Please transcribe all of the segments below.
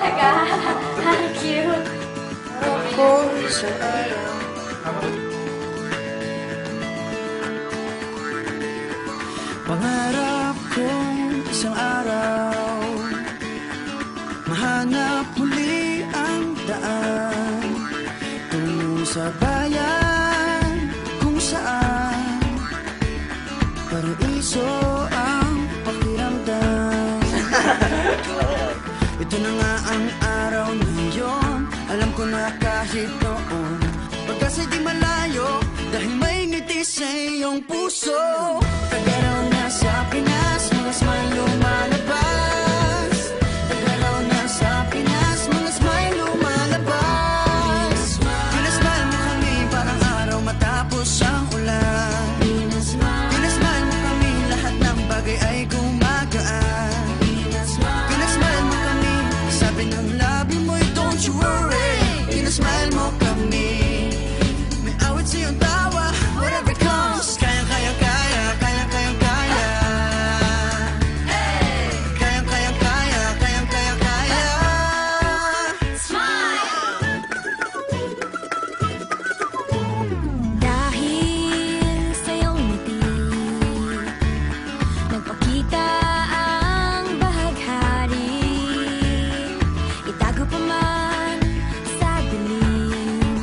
talaga. Cute. Ako isang araw. Pangarap kong isang araw mahanap muli ang daan tungo sa bayan kung saan paraiso ang pakiramdam. Ito na nga ang araw na yun. Alam ko na kahit noon pagkasa'y di malayo dahil may ngiti sa iyong puso. Tagaraw na sa Pinas, mga smile lumalabas. Tagaraw na sa Pinas, mga smile lumalabas. Pinasmile mo kami parang araw matapos ang ulan. Pinasmile mo kami, lahat ng bagay ay gumagaan. Pinasmile mo kami, sabi ng labi mo'y don't you worry. Pinasmile mo kami, may awit sa iyong tawa, whatever comes. Kayang kaya kaya, kayang kayang kaya. Kayang kayang kaya, kayang kayang kaya. Dahil sa iyong ngiti, nagpakita ang bahaghari. Itago pa man sa dilim,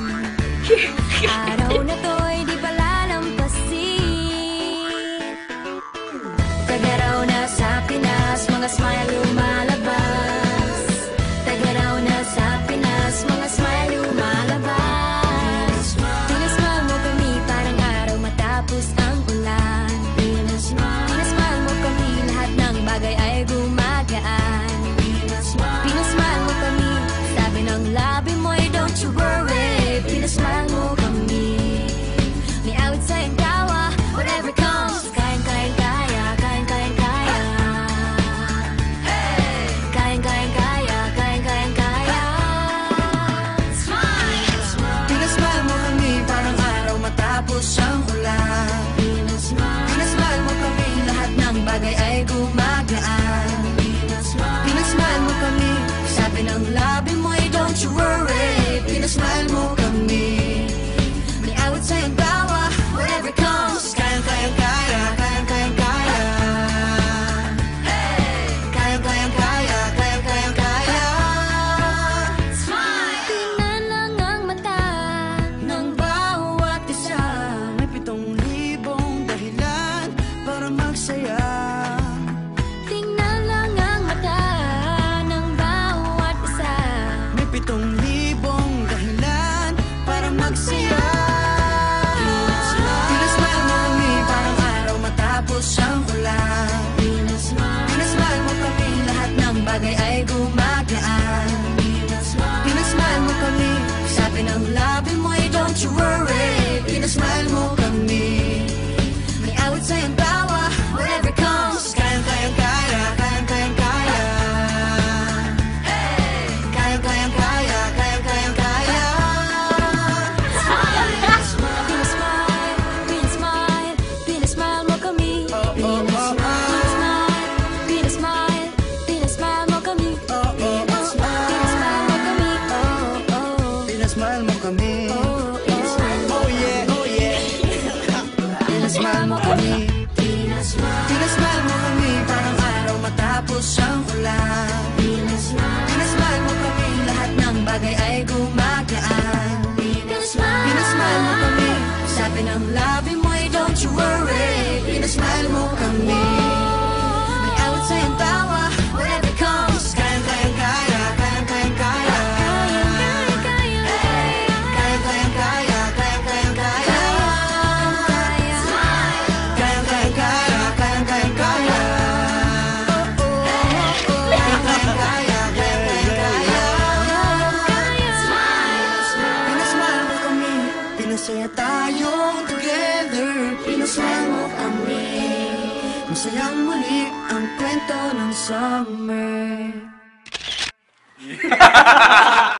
araw na to'y di palalampasin. Tagaraw na sa Pinas, mga smile lumalabas. Tagaraw na sa Pinas, mga smile lumalabas. Pinasmile mo kami parang araw matapos ang ulan. Pinasmile mo kami, lahat ng bagay ay gumagaan. Pinasmile mo kami, sabi ng labi mo'y don't you worry. Pinasmile mo kami, may awit sa iyong tawa, whatever comes. Kayang kayang kaya, kayang kayang kaya. Kayang kayang kaya, kayang kayang kaya. Pinasmile mo kami parang araw matapos ang ulan. Pinasmile mo kami, lahat ng bagay ay gumagaan. Pinasmile mo kami, sabi ng labi mo'y don't you worry. Pinasmile mo kami, may awit sa iyong tawa, whatever comes. Kayang kayang kaya, kayang kayang kaya. Kayang kayang kaya, kayang kayang kaya. Tingnan lang ang mata Ng bawat isa, may 7,000 dahilan para magsaya. Tingnan lang ang mata ng bawat isa. May 7,000 dahilan para magsaya. Pinasmile mo kami parang araw matapos ang ulan. Pinasmile mo kami, lahat ng bagay ay gumagaan. Pinasmile mo kami, sabi ng labi mo'y don't you worry. Pinasmile mo kami, may awit sa iyong tawa, whatever comes. Kayang kayang kaya, kayang kayang kaya. Kayang kayang kaya, kayang kayang kaya. Pinasmile, pinasmile, pinasmile mo kami. Pinasmile, pinasmile, pinasmile mo kami. Pinasmile mo kami. Pinasmile mo kami. Oh yeah, oh yeah. Pinasmile mo kami. Pinasmile mo kami parang araw matapos ang ulan. Pinasmile mo kami, lahat ng bagay ay gumagaan. Pinasmile mo kami, sabi ng labi mo'y don't you worry. Pinasmile mo kami, may awit sa iyong tawa, whatever comes. Kayang kayang kaya, kayang kayang kaya. Kayang kayang kaya, kayang kayang kaya. Kayang kayang kaya, kayang kayang kaya. Kayang kayang kaya, kayang kayang kaya. Pinasmile mo kami, pinasaya tayong together. Pinasmile mo kami, masayang muli ang kwento ng summer.